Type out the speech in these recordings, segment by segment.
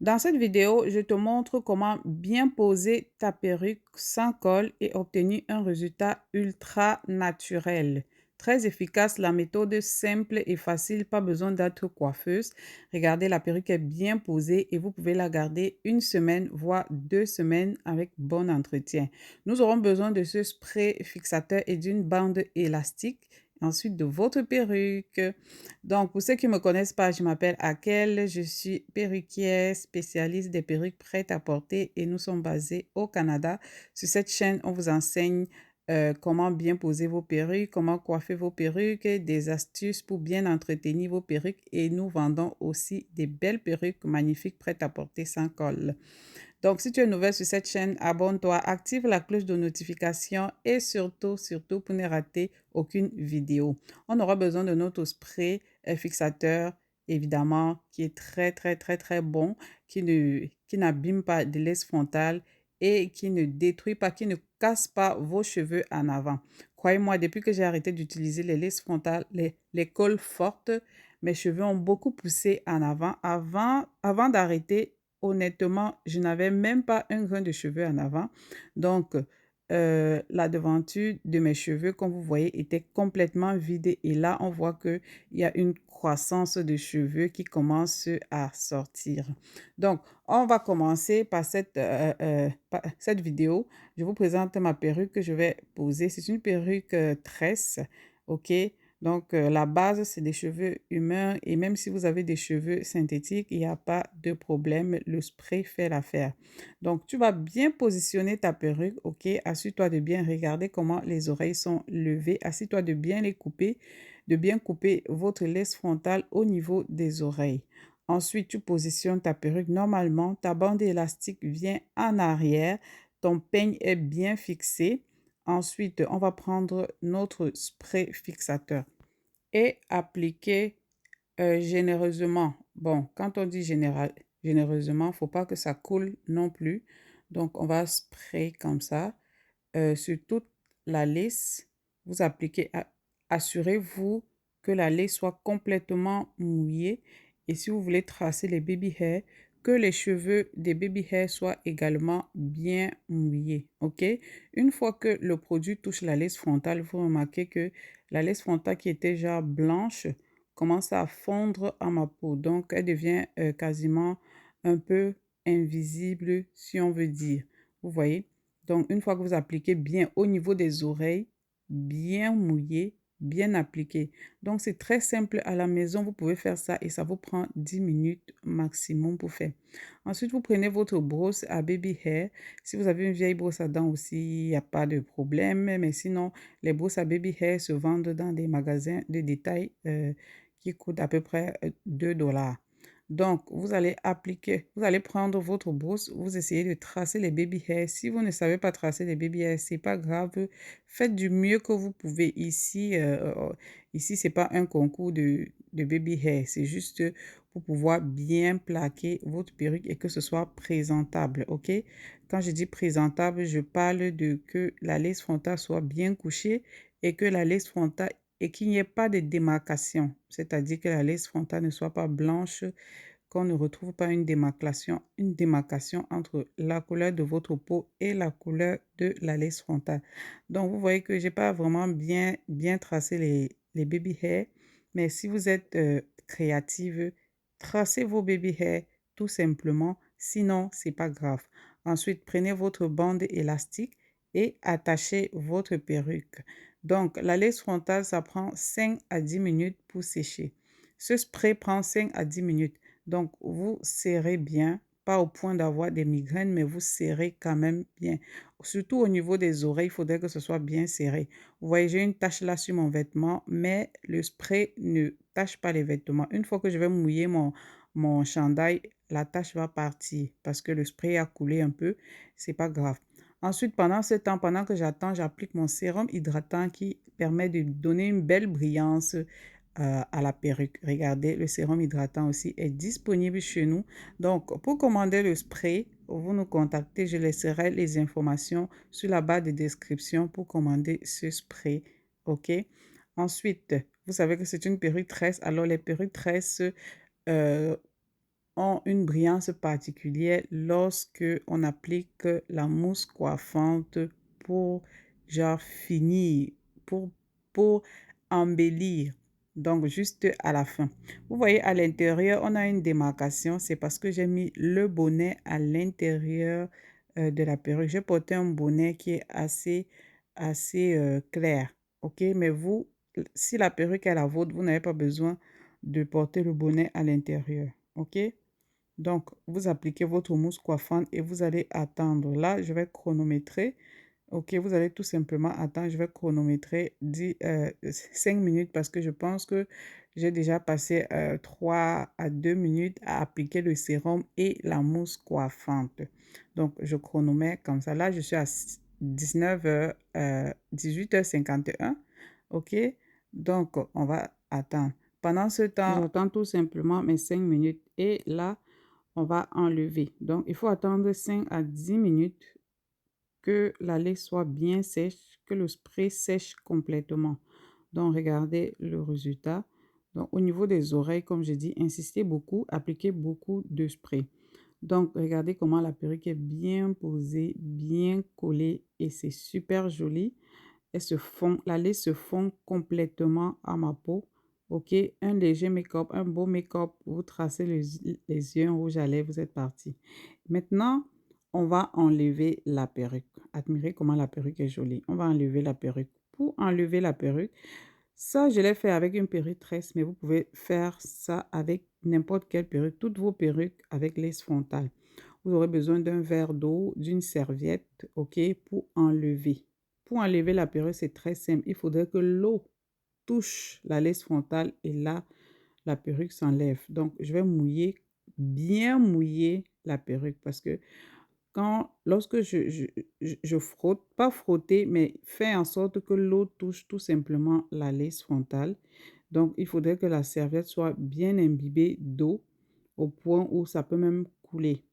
Dans cette vidéo, je te montre comment bien poser ta perruque sans colle et obtenir un résultat ultra naturel. Très efficace, la méthode simple et facile, pas besoin d'être coiffeuse. Regardez, la perruque est bien posée et vous pouvez la garder une semaine, voire 2 semaines avec bon entretien. Nous aurons besoin de ce spray fixateur et d'une bande élastique. Ensuite, de votre perruque. Donc, pour ceux qui ne me connaissent pas, je m'appelle Akel, je suis perruquière, spécialiste des perruques prêtes à porter et nous sommes basés au Canada. Sur cette chaîne, on vous enseigne comment bien poser vos perruques, comment coiffer vos perruques, des astuces pour bien entretenir vos perruques et nous vendons aussi des belles perruques magnifiques prêtes à porter sans colle. Donc, si tu es nouvelle sur cette chaîne, abonne-toi, active la cloche de notification et surtout, pour ne rater aucune vidéo. On aura besoin de notre spray fixateur, évidemment, qui est très bon, qui n'abîme pas de laisse frontale et qui ne détruit pas, qui ne casse pas vos cheveux en avant. Croyez-moi, depuis que j'ai arrêté d'utiliser les laisses frontales, les cols fortes, mes cheveux ont beaucoup poussé en avant. Avant d'arrêter, honnêtement, je n'avais même pas un grain de cheveux en avant. Donc, la devanture de mes cheveux, comme vous voyez, était complètement vide. Et là, on voit qu'il y a une croissance de cheveux qui commence à sortir. Donc, on va commencer par cette vidéo. Je vous présente ma perruque que je vais poser. C'est une perruque tresse, OK? Donc, la base, c'est des cheveux humains et même si vous avez des cheveux synthétiques, il n'y a pas de problème. Le spray fait l'affaire. Donc, tu vas bien positionner ta perruque, OK? Assure-toi de bien regarder comment les oreilles sont levées. Assure-toi de bien les couper, de bien couper votre laisse frontale au niveau des oreilles. Ensuite, tu positionnes ta perruque. Normalement, ta bande élastique vient en arrière. Ton peigne est bien fixé. Ensuite, on va prendre notre spray fixateur et appliquer généreusement. Bon, quand on dit généreusement, il ne faut pas que ça coule non plus. Donc, on va sprayer comme ça sur toute la lace. Vous appliquez, assurez-vous que la lace soit complètement mouillée. Et si vous voulez tracer les baby hairs, que les cheveux des baby hairs soient également bien mouillés. OK? Une fois que le produit touche la laisse frontale, vous remarquez que la laisse frontale qui était déjà blanche commence à fondre à ma peau. Donc, elle devient quasiment un peu invisible, si on veut dire. Vous voyez? Donc, une fois que vous appliquez bien au niveau des oreilles, bien mouillé, bien appliqué. Donc, c'est très simple à la maison. Vous pouvez faire ça et ça vous prend 10 minutes maximum pour faire. Ensuite, vous prenez votre brosse à baby hair. Si vous avez une vieille brosse à dents aussi, il n'y a pas de problème. Mais sinon, les brosses à baby hair se vendent dans des magasins de détail qui coûtent à peu près 2 dollars. Donc, vous allez prendre votre brosse, vous essayez de tracer les baby hairs. Si vous ne savez pas tracer les baby hairs, c'est pas grave. Faites du mieux que vous pouvez. Ici, c'est pas un concours de baby hair. C'est juste pour pouvoir bien plaquer votre perruque et que ce soit présentable, OK? Quand je dis présentable, je parle de que la laisse frontale soit bien couchée et que la laisse frontale et qu'il n'y ait pas de démarcation, c'est-à-dire que la laisse frontale ne soit pas blanche, qu'on ne retrouve pas une démarcation entre la couleur de votre peau et la couleur de la laisse frontale. Donc, vous voyez que j'ai pas vraiment bien tracé les baby hairs, mais si vous êtes créative, tracez vos baby hairs tout simplement, sinon, c'est pas grave. Ensuite, prenez votre bande élastique et attachez votre perruque. Donc, la laisse frontale, ça prend 5 à 10 minutes pour sécher. Ce spray prend 5 à 10 minutes. Donc, vous serrez bien, pas au point d'avoir des migraines, mais vous serrez quand même bien. Surtout au niveau des oreilles, il faudrait que ce soit bien serré. Vous voyez, j'ai une tache là sur mon vêtement, mais le spray ne tache pas les vêtements. Une fois que je vais mouiller mon chandail, la tache va partir parce que le spray a coulé un peu. C'est pas grave. Ensuite, pendant ce temps, pendant que j'attends, j'applique mon sérum hydratant qui permet de donner une belle brillance à la perruque. Regardez, le sérum hydratant aussi est disponible chez nous. Donc, pour commander le spray, vous nous contactez. Je laisserai les informations sur la barre de description pour commander ce spray. OK? Ensuite, vous savez que c'est une perruque tresse. Alors, les perruques tresses, euh, ont une brillance particulière lorsque on applique la mousse coiffante pour genre finir, pour, pour embellir. Donc, juste à la fin. Vous voyez, à l'intérieur, on a une démarcation. C'est parce que j'ai mis le bonnet à l'intérieur de la perruque. J'ai porté un bonnet qui est assez clair. OK? Mais vous, si la perruque est la vôtre, vous n'avez pas besoin de porter le bonnet à l'intérieur. OK? Donc, vous appliquez votre mousse coiffante et vous allez attendre. Là, je vais chronométrer. OK, vous allez tout simplement attendre. Je vais chronométrer 5 minutes parce que je pense que j'ai déjà passé 3 à 2 minutes à appliquer le sérum et la mousse coiffante. Donc, je chronomètre comme ça. Là, je suis à 19h, 18h51. OK, donc on va attendre. Pendant ce temps, j'attends tout simplement mes 5 minutes et là, on va enlever. Donc, il faut attendre 5 à 10 minutes que la laine soit bien sèche, que le spray sèche complètement. Donc, regardez le résultat. Donc, au niveau des oreilles, comme je dis, insistez beaucoup, appliquez beaucoup de spray. Donc, regardez comment la perruque est bien posée, bien collée et c'est super joli. Elle se fond, la laine se fond complètement à ma peau. Ok, un léger make-up, un beau make-up, vous tracez les yeux en rouge à lèvres, vous êtes parti. Maintenant, on va enlever la perruque. Admirez comment la perruque est jolie. On va enlever la perruque. Pour enlever la perruque, ça, je l'ai fait avec une perruque tresse, mais vous pouvez faire ça avec n'importe quelle perruque, toutes vos perruques avec laisse frontale. Vous aurez besoin d'un verre d'eau, d'une serviette, ok, pour enlever. Pour enlever la perruque, c'est très simple. Il faudrait que l'eau touche la laisse frontale et là, la perruque s'enlève. Donc, je vais mouiller, bien mouiller la perruque parce que lorsque je frotte, pas frotter, mais faire en sorte que l'eau touche tout simplement la laisse frontale. Donc, il faudrait que la serviette soit bien imbibée d'eau au point où ça peut même couler.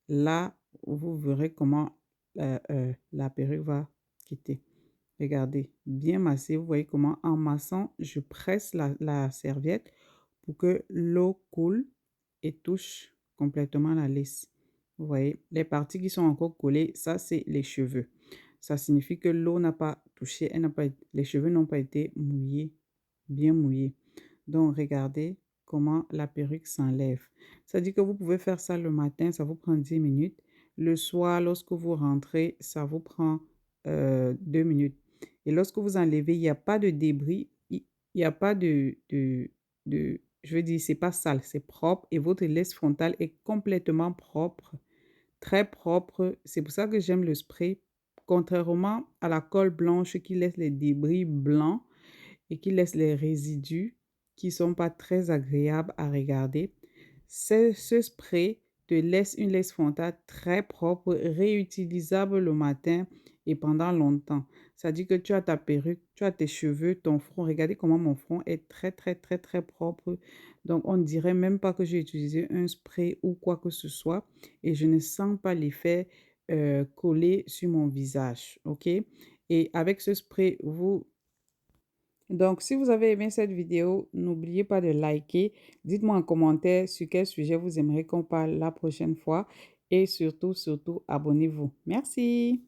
Là, vous verrez comment la perruque va quitter. Regardez, bien massé. Vous voyez comment en massant, je presse la serviette pour que l'eau coule et touche complètement la laisse. Vous voyez, les parties qui sont encore collées, ça c'est les cheveux. Ça signifie que l'eau n'a pas touché, les cheveux n'ont pas été mouillés, bien mouillés. Donc regardez comment la perruque s'enlève. Ça dit que vous pouvez faire ça le matin, ça vous prend 10 minutes. Le soir, lorsque vous rentrez, ça vous prend 2 minutes. Et lorsque vous enlevez, il n'y a pas de débris, il n'y a pas je veux dire, c'est pas sale, c'est propre et votre laisse frontale est complètement propre, très propre. C'est pour ça que j'aime le spray. Contrairement à la colle blanche qui laisse les débris blancs et qui laisse les résidus qui sont pas très agréables à regarder, ce spray te laisse une laisse frontale très propre, réutilisable le matin et pendant longtemps. Ça dit que tu as ta perruque, tu as tes cheveux, ton front. Regardez comment mon front est très, très, très, très propre. Donc, on ne dirait même pas que j'ai utilisé un spray ou quoi que ce soit. Et je ne sens pas l'effet collé sur mon visage. OK? Et avec ce spray, donc, si vous avez aimé cette vidéo, n'oubliez pas de liker. Dites-moi en commentaire sur quel sujet vous aimeriez qu'on parle la prochaine fois. Et surtout, surtout, abonnez-vous. Merci.